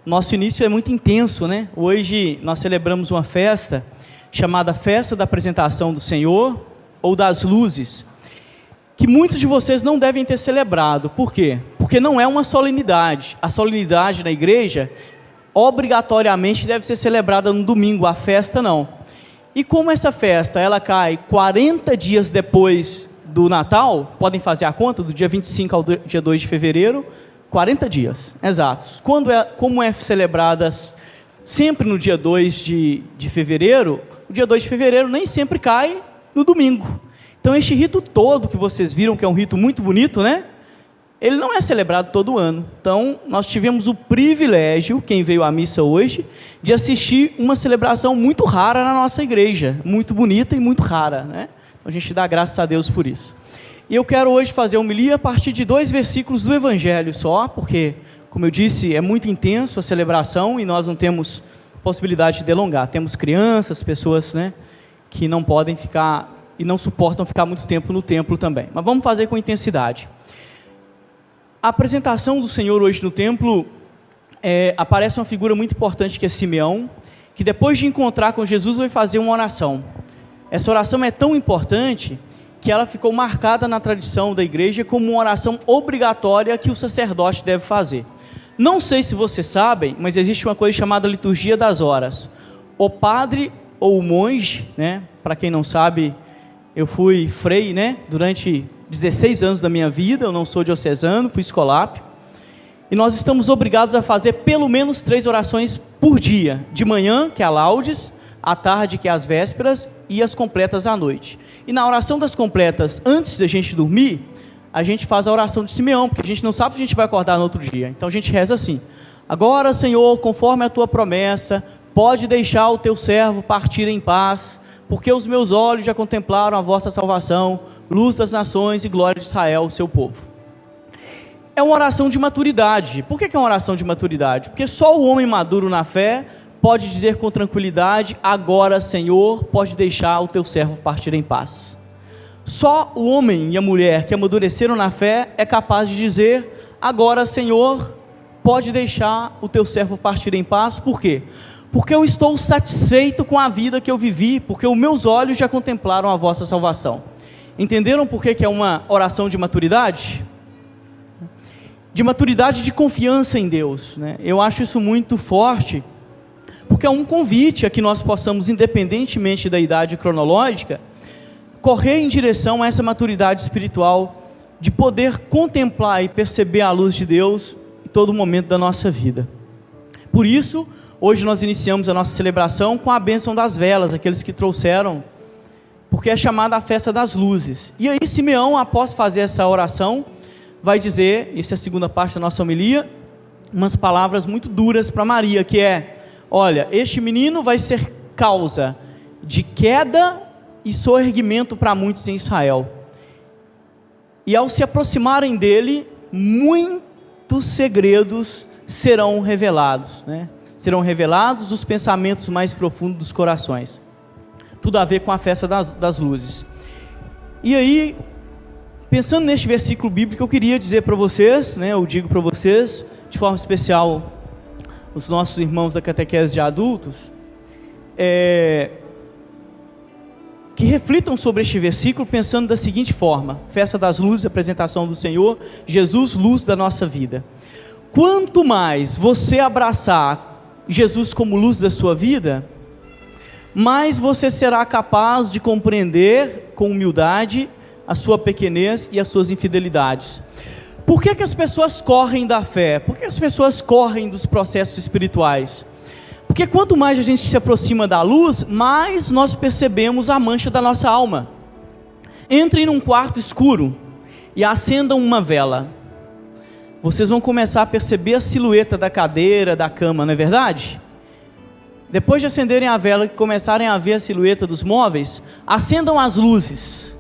Nosso início é muito intenso, né? Hoje nós celebramos uma festa chamada Festa da Apresentação do Senhor, ou das Luzes, que muitos de vocês não devem ter celebrado. Por quê? Porque não é uma solenidade. A solenidade na igreja, obrigatoriamente, deve ser celebrada no domingo, a festa não. E como essa festa, ela cai 40 dias depois do Natal, podem fazer a conta, do dia 25 ao dia 2 de fevereiro, 40 dias, exatos. Como é celebrada sempre no dia 2 de fevereiro, o dia 2 de fevereiro nem sempre cai no domingo. Então este rito todo que vocês viram, que é um rito muito bonito, né? Ele não é celebrado todo ano. Então nós tivemos o privilégio, quem veio à missa hoje, de assistir uma celebração muito rara na nossa igreja, muito bonita e muito rara, né? Então a gente dá graças a Deus por isso. E eu quero hoje fazer a homilia a partir de 2 versículos do Evangelho só, porque, como eu disse, é muito intenso a celebração e nós não temos possibilidade de delongar. Temos crianças, pessoas, né, que não podem ficar e não suportam ficar muito tempo no templo também. Mas vamos fazer com intensidade. A apresentação do Senhor hoje no templo, aparece uma figura muito importante que é Simeão, que depois de encontrar com Jesus vai fazer uma oração. Essa oração é tão importante que ela ficou marcada na tradição da igreja como uma oração obrigatória que o sacerdote deve fazer. Não sei se vocês sabem, mas existe uma coisa chamada liturgia das horas. O padre ou o monge, né, para quem não sabe, eu fui frei, né, durante 16 anos da minha vida, eu não sou diocesano, fui escolápio, e nós estamos obrigados a fazer pelo menos 3 orações por dia, de manhã, que é a laudes, à tarde, que é as vésperas, e as completas à noite. E na oração das completas, antes da gente dormir, a gente faz a oração de Simeão, porque a gente não sabe se a gente vai acordar no outro dia. Então a gente reza assim: agora, Senhor, conforme a tua promessa, pode deixar o teu servo partir em paz, porque os meus olhos já contemplaram a vossa salvação, luz das nações e glória de Israel, o seu povo. É uma oração de maturidade. Por que é uma oração de maturidade? Porque só o homem maduro na fé pode dizer com tranquilidade: agora, Senhor, pode deixar o teu servo partir em paz. Só o homem e a mulher que amadureceram na fé é capaz de dizer: agora, Senhor, pode deixar o teu servo partir em paz. Por quê? Porque eu estou satisfeito com a vida que eu vivi, porque os meus olhos já contemplaram a vossa salvação. Entenderam por que é uma oração de maturidade? De maturidade, de confiança em Deus, né? Eu acho isso muito forte, porque é um convite a que nós possamos, independentemente da idade cronológica, correr em direção a essa maturidade espiritual, de poder contemplar e perceber a luz de Deus em todo momento da nossa vida. Por isso, hoje nós iniciamos a nossa celebração com a bênção das velas, aqueles que trouxeram, porque é chamada a festa das luzes. E aí Simeão, após fazer essa oração, vai dizer, essa é a segunda parte da nossa homilia, umas palavras muito duras para Maria, que é: olha, este menino vai ser causa de queda e soerguimento para muitos em Israel. E ao se aproximarem dele, muitos segredos serão revelados, né? Serão revelados os pensamentos mais profundos dos corações. Tudo a ver com a festa das luzes. E aí, pensando neste versículo bíblico, eu queria dizer para vocês, né, eu digo para vocês, de forma especial, os nossos irmãos da catequese de adultos, que reflitam sobre este versículo pensando da seguinte forma: festa das luzes, apresentação do Senhor, Jesus, luz da nossa vida. Quanto mais você abraçar Jesus como luz da sua vida, mais você será capaz de compreender com humildade a sua pequenez e as suas infidelidades. Por que as pessoas correm da fé? Por que as pessoas correm dos processos espirituais? Porque quanto mais a gente se aproxima da luz, mais nós percebemos a mancha da nossa alma. Entrem num quarto escuro e acendam uma vela. Vocês vão começar a perceber a silhueta da cadeira, da cama, não é verdade? Depois de acenderem a vela e começarem a ver a silhueta dos móveis, acendam as luzes.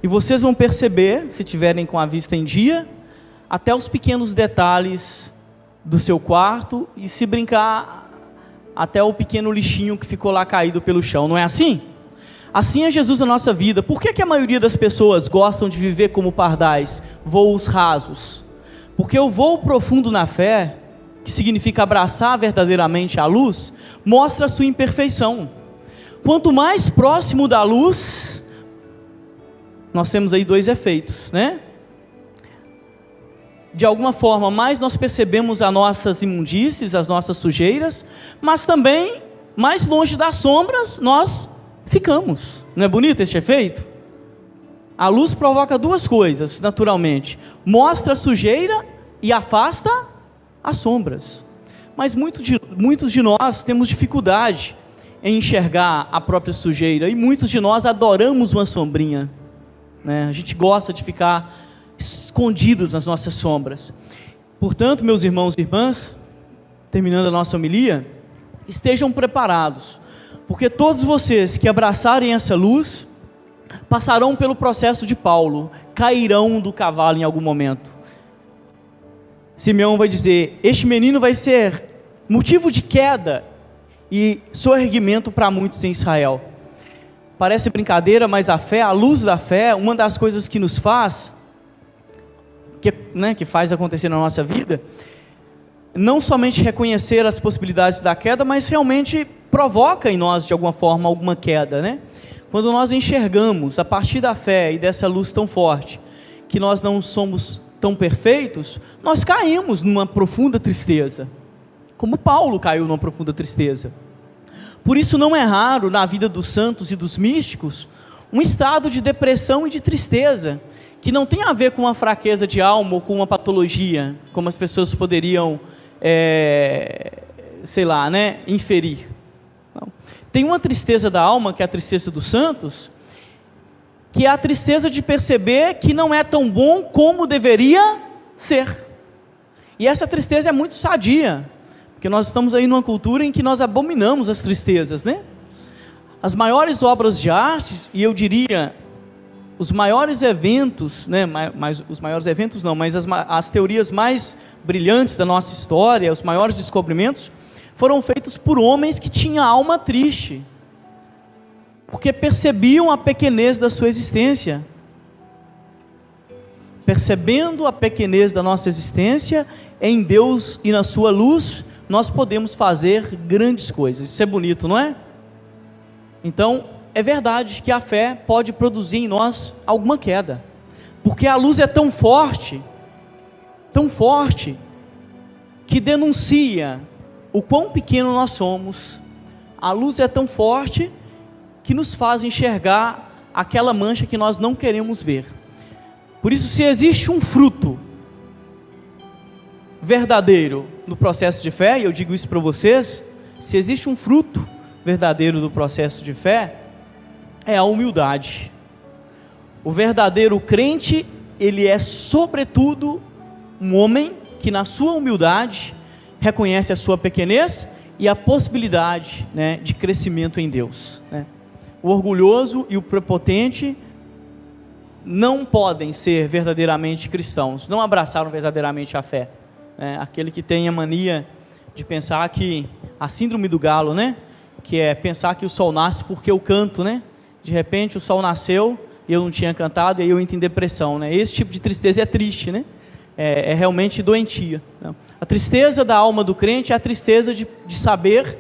E vocês vão perceber, se tiverem com a vista em dia, até os pequenos detalhes do seu quarto, e se brincar, até o pequeno lixinho que ficou lá caído pelo chão, não é assim? Assim é Jesus na nossa vida. Por que a maioria das pessoas gostam de viver como pardais, voos rasos? Porque o voo profundo na fé que significa abraçar verdadeiramente a luz, mostra a sua imperfeição. Quanto mais próximo da luz, nós temos aí dois efeitos, né? De alguma forma, mais nós percebemos as nossas imundícies, as nossas sujeiras, mas também, mais longe das sombras, nós ficamos. Não é bonito este efeito? A luz provoca duas coisas, naturalmente. Mostra a sujeira e afasta as sombras. Mas muitos de nós temos dificuldade em enxergar a própria sujeira, e muitos de nós adoramos uma sombrinha, né? A gente gosta de ficar escondidos nas nossas sombras. Portanto, meus irmãos e irmãs, terminando a nossa homilia, estejam preparados, porque todos vocês que abraçarem essa luz, passarão pelo processo de Paulo, cairão do cavalo em algum momento. Simeão vai dizer: este menino vai ser motivo de queda e soerguimento para muitos em Israel. Parece brincadeira, mas a fé, a luz da fé, uma das coisas que nos faz, que faz acontecer na nossa vida, não somente reconhecer as possibilidades da queda, mas realmente provoca em nós de alguma forma alguma queda, né? Quando nós enxergamos a partir da fé e dessa luz tão forte, que nós não somos tão perfeitos, nós caímos numa profunda tristeza, como Paulo caiu numa profunda tristeza. Por isso não é raro na vida dos santos e dos místicos, um estado de depressão e de tristeza, que não tem a ver com uma fraqueza de alma ou com uma patologia, como as pessoas poderiam, inferir. Não. Tem uma tristeza da alma, que é a tristeza dos santos, que é a tristeza de perceber que não é tão bom como deveria ser. E essa tristeza é muito sadia, porque nós estamos aí numa cultura em que nós abominamos as tristezas, né? As maiores obras de arte, e eu diria, os maiores eventos, né? Mas os maiores eventos não, mas as teorias mais brilhantes da nossa história, os maiores descobrimentos, foram feitos por homens que tinham a alma triste, porque percebiam a pequenez da sua existência. Percebendo a pequenez da nossa existência, em Deus e na sua luz, nós podemos fazer grandes coisas. Isso é bonito, não é? Então, é verdade que a fé pode produzir em nós alguma queda, porque a luz é tão forte, que denuncia o quão pequeno nós somos. A luz é tão forte que nos faz enxergar aquela mancha que nós não queremos ver. Por isso, se existe um fruto verdadeiro no processo de fé, e eu digo isso para vocês, se existe um fruto verdadeiro do processo de fé, é a humildade. O verdadeiro crente, ele é sobretudo um homem que na sua humildade reconhece a sua pequenez e a possibilidade, né, de crescimento em Deus, né? O orgulhoso e o prepotente não podem ser verdadeiramente cristãos, não abraçaram verdadeiramente a fé, né? Aquele que tem a mania de pensar que, a síndrome do galo, né? Que é pensar que o sol nasce porque eu canto, né? De repente o sol nasceu e eu não tinha cantado, e aí eu entro em depressão, né? Esse tipo de tristeza é triste, né? É realmente doentia, né? A tristeza da alma do crente é a tristeza de saber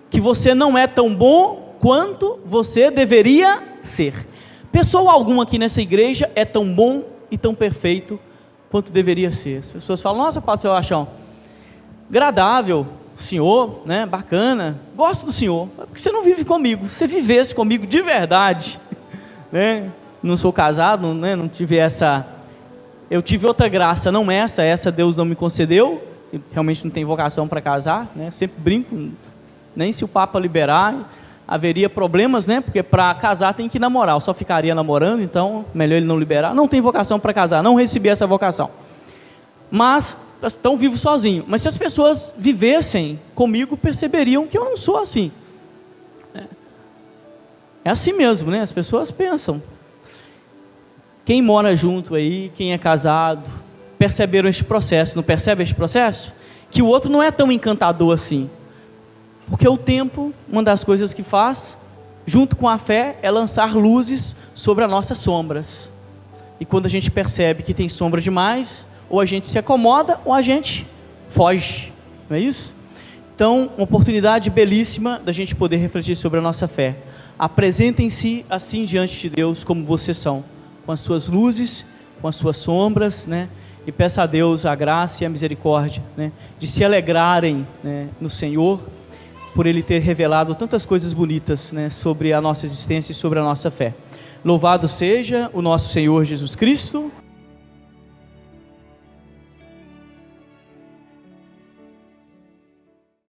que você não é tão bom quanto você deveria ser. Pessoa alguma aqui nessa igreja é tão bom e tão perfeito quanto deveria ser. As pessoas falam: nossa, Padre Sebastião, agradável o senhor, né? Bacana, gosto do senhor, porque você não vive comigo. Se você vivesse comigo de verdade, né? Não sou casado, né? Não tive essa... Eu tive outra graça, não essa Deus não me concedeu. Eu realmente não tenho vocação para casar, né? Sempre brinco, nem se o Papa liberar haveria problemas, né? Porque para casar tem que namorar, eu só ficaria namorando, então melhor ele não liberar. Não tenho vocação para casar, não recebi essa vocação, mas estão vivos sozinho. Mas se as pessoas vivessem comigo, perceberiam que eu não sou assim. É assim mesmo, né? As pessoas pensam. Quem mora junto aí, quem é casado, perceberam este processo, não percebe este processo? Que o outro não é tão encantador assim. Porque o tempo, uma das coisas que faz, junto com a fé, é lançar luzes sobre as nossas sombras. E quando a gente percebe que tem sombra demais, ou a gente se acomoda, ou a gente foge. não é isso? Então, uma oportunidade belíssima da gente poder refletir sobre a nossa fé. Apresentem-se assim diante de Deus como vocês são, com as suas luzes, com as suas sombras, né? E peça a Deus a graça e a misericórdia, né? De se alegrarem, né, no Senhor, por Ele ter revelado tantas coisas bonitas, né, sobre a nossa existência e sobre a nossa fé. Louvado seja o nosso Senhor Jesus Cristo.